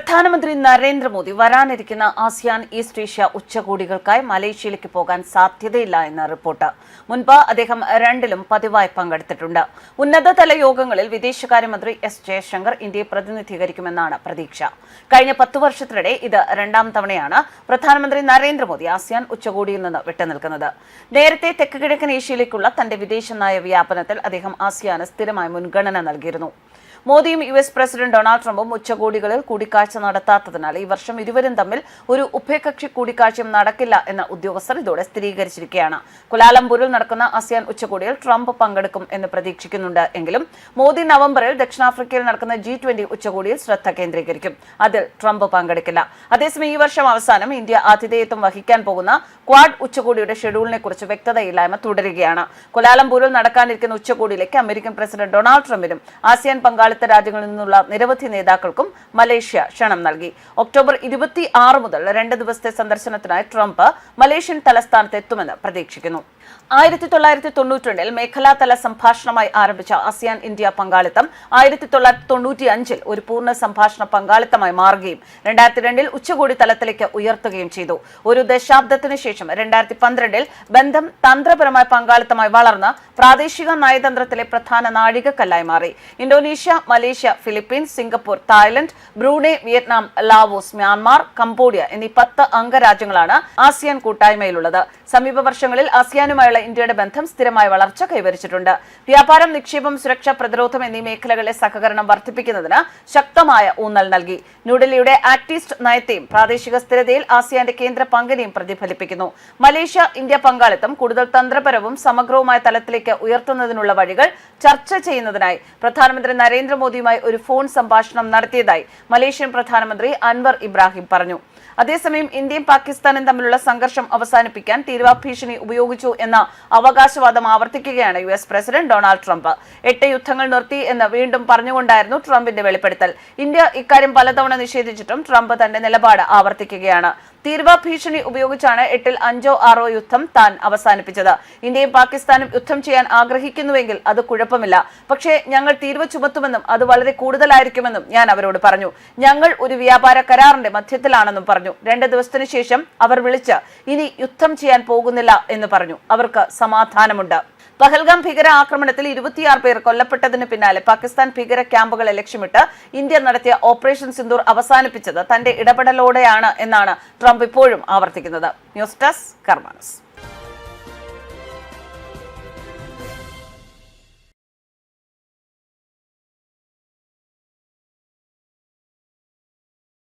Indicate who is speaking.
Speaker 1: പ്രധാനമന്ത്രി നരേന്ദ്രമോദി വരാനിരിക്കുന്ന ASEAN east Asia ഉച്ചകോടികൾക്കായി മലേഷ്യയിലേക്ക് പോകാൻ സാധ്യതയില്ല എന്ന റിപ്പോർട്ട്. മുൻപ് അദ്ദേഹം രണ്ടിലും പതിവായി പങ്കെടുത്തിട്ടുണ്ട്. ഉന്നതതല യോഗങ്ങളിൽ വിദേശകാര്യമന്ത്രി എസ് ജയശങ്കർ ഇന്ത്യയെ പ്രതിനിധീകരിക്കുമെന്നാണ് പ്രതീക്ഷ. കഴിഞ്ഞ 10 വർഷത്തിനിടെ ഇത് രണ്ടാം തവണയാണ് പ്രധാനമന്ത്രി നരേന്ദ്രമോദി ആസിയാൻ ഉച്ചകോടിയിൽ നിന്ന് വിട്ടുനിൽക്കുന്നത്. നേരത്തെ തെക്ക് കിഴക്കൻ ഏഷ്യയിലേക്കുള്ള തന്റെ വിദേശ നയ വ്യാപനത്തിൽ അദ്ദേഹം ആസിയാന് സ്ഥിരമായി മുൻഗണന നൽകിയിരുന്നു. മോദിയും US പ്രസിഡന്റ് ഡൊണാൾഡ് ട്രംപും ഉച്ചകോടികളിൽ കൂടിക്കാഴ്ച നടത്താത്തതിനാൽ ഈ വർഷം ഇരുവരും തമ്മിൽ ഒരു ഉഭയകക്ഷി കൂടിക്കാഴ്ചയും നടക്കില്ല എന്ന ഉദ്യോഗസ്ഥർ ഇതോടെ സ്ഥിരീകരിച്ചിരിക്കുകയാണ്. കുലാലംപൂരിൽ നടക്കുന്ന ആസിയാൻ ഉച്ചകോടിയിൽ ട്രംപ് പങ്കെടുക്കും എന്ന് പ്രതീക്ഷിക്കുന്നുണ്ട് എങ്കിലും മോദി നവംബറിൽ ദക്ഷിണാഫ്രിക്കയിൽ നടക്കുന്ന G20 ഉച്ചകോടിയിൽ ശ്രദ്ധ കേന്ദ്രീകരിക്കും. അതിൽ ട്രംപ് പങ്കെടുക്കില്ല. അതേസമയം ഈ വർഷം അവസാനം ഇന്ത്യ ആതിഥേയത്വം വഹിക്കാൻ പോകുന്ന ക്വാഡ് ഉച്ചകോടിയുടെ ഷെഡ്യൂളിനെ കുറിച്ച് വ്യക്തതയില്ലായ്മ തുടരുകയാണ്. കുലാലംപൂരിൽ നടക്കാനിരിക്കുന്ന ഉച്ചകോടിയിലേക്ക് അമേരിക്കൻ പ്രസിഡന്റ് ഡൊണാൾഡ് ട്രംപിനും ആസിയാൻ പങ്കാളിത്ത രാജ്യങ്ങളിൽ നിന്നുള്ള നിരവധി നേതാക്കൾക്കും മലേഷ്യ ക്ഷണം നൽകി. ഒക്ടോബർ 26 മുതൽ 2 ദിവസത്തെ സന്ദർശനത്തിനായി ട്രംപ് മലേഷ്യൻ തലസ്ഥാനത്ത് എത്തുമെന്ന് പ്രതീക്ഷിക്കുന്നു. 1992 മേഖലാതല സംഭാഷണമായി ആരംഭിച്ച ആസിയാൻ ഇന്ത്യ പങ്കാളിത്തം 1995 ഒരു പൂർണ്ണ സംഭാഷണ പങ്കാളിത്തമായി മാറുകയും 2002 ഉച്ചകോടി തലത്തിലേക്ക് ഉയർത്തുകയും ചെയ്തു. ഒരു ദശാബ്ദത്തിന് ശേഷം 2012 ബന്ധം തന്ത്രപരമായ പങ്കാളിത്തമായി വളർന്ന് പ്രാദേശിക നയതന്ത്രത്തിലെ പ്രധാന നാഴികക്കല്ലായി മാറി. Indonesia, Malaysia, Philippines, Singapore, Thailand, Brunei, Vietnam, Laos, Myanmar, Cambodia എന്നീ 10 അംഗരാജ്യങ്ങളാണ് ആസിയാൻ കൂട്ടായ്മയിലുള്ളത്. സമീപ വർഷങ്ങളിൽ ആസിയാനുമായുള്ള ഇന്ത്യയുടെ ബന്ധം സ്ഥിരമായ വളർച്ച കൈവരിച്ചിട്ടുണ്ട്. വ്യാപാരം, നിക്ഷേപം, സുരക്ഷ, പ്രതിരോധം എന്നീ മേഖലകളിലെ സഹകരണം വർദ്ധിപ്പിക്കുന്നതിന് ശക്തമായ ഊന്നൽ നൽകി. ന്യൂഡൽഹിയുടെ ആക്ട് ഈസ്റ്റ് നയത്തെയും പ്രാദേശിക സ്ഥിരതയിൽ ആസിയാന്റെ കേന്ദ്ര പങ്കിനെയും പ്രതിഫലിപ്പിക്കുന്നു. മലേഷ്യ ഇന്ത്യ പങ്കാളിത്തം കൂടുതൽ തന്ത്രപരവും സമഗ്രവുമായ തലത്തിലേക്ക് ഉയർത്തുന്നതിനുള്ള വഴികൾ ചർച്ച ചെയ്യുന്നതിനായി പ്രധാനമന്ത്രി നരേന്ദ്രമോദിയുമായി ഒരു ഫോൺ സംഭാഷണം നടത്തിയതായി മലേഷ്യൻ പ്രധാനമന്ത്രി അൻവർ ഇബ്രാഹിം പറഞ്ഞു. അതേസമയം ഇന്ത്യയും പാകിസ്ഥാനും തമ്മിലുള്ള സംഘർഷം അവസാനിപ്പിക്കാൻ തീവ്രവാദ ഭീഷണി ഉപയോഗിച്ചു എന്ന അവകാശവാദം ആവർത്തിക്കുകയാണ് US പ്രസിഡന്റ് ഡൊണാൾഡ് ട്രംപ്. 8 യുദ്ധങ്ങൾ നിർത്തി എന്ന് വീണ്ടും പറഞ്ഞുകൊണ്ടായിരുന്നു ട്രംപിന്റെ വെളിപ്പെടുത്തൽ. ഇന്ത്യ ഇക്കാര്യം പലതവണ നിഷേധിച്ചിട്ടും ട്രംപ് തന്റെ നിലപാട് ആവർത്തിക്കുകയാണ്. തീവ്രവാദ ഭീഷണി ഉപയോഗിച്ചാണ് 8-ൽ 5-6 യുദ്ധം താൻ അവസാനിപ്പിച്ചത്. ഇന്ത്യയും പാകിസ്ഥാനും യുദ്ധം ചെയ്യാൻ ആഗ്രഹിക്കുന്നുവെങ്കിൽ അത് കുഴപ്പമില്ല. പക്ഷേ ഞങ്ങൾ തീരുവ ചുമത്തുമെന്നും അത് വളരെ കൂടുതലായിരിക്കുമെന്നും ഞാൻ അവരോട് പറഞ്ഞു. ഞങ്ങൾ ഒരു വ്യാപാര കരാറിന്റെ മധ്യത്തിലാണെന്നും പറഞ്ഞു. 2 ദിവസത്തിനു ശേഷം അവർ വിളിച്ച് ഇനി യുദ്ധം ചെയ്യാൻ പോകുന്നില്ല എന്ന് പറഞ്ഞു. അവർക്ക് സമാധാനമുണ്ട്. പഹൽഗാം ഭീകര ആക്രമണത്തിൽ 26 പേർ കൊല്ലപ്പെട്ടതിന് പിന്നാലെ പാകിസ്ഥാൻ ഭീകര ക്യാമ്പുകളെ ലക്ഷ്യമിട്ട് ഇന്ത്യ നടത്തിയ ഓപ്പറേഷൻ സിന്ദൂർ അവസാനിപ്പിച്ചത് തന്റെ ഇടപെടലോടെയാണ് എന്നാണ് ട്രംപ് ഇപ്പോഴും ആവർത്തിക്കുന്നത്. News desk കർമാനസ്.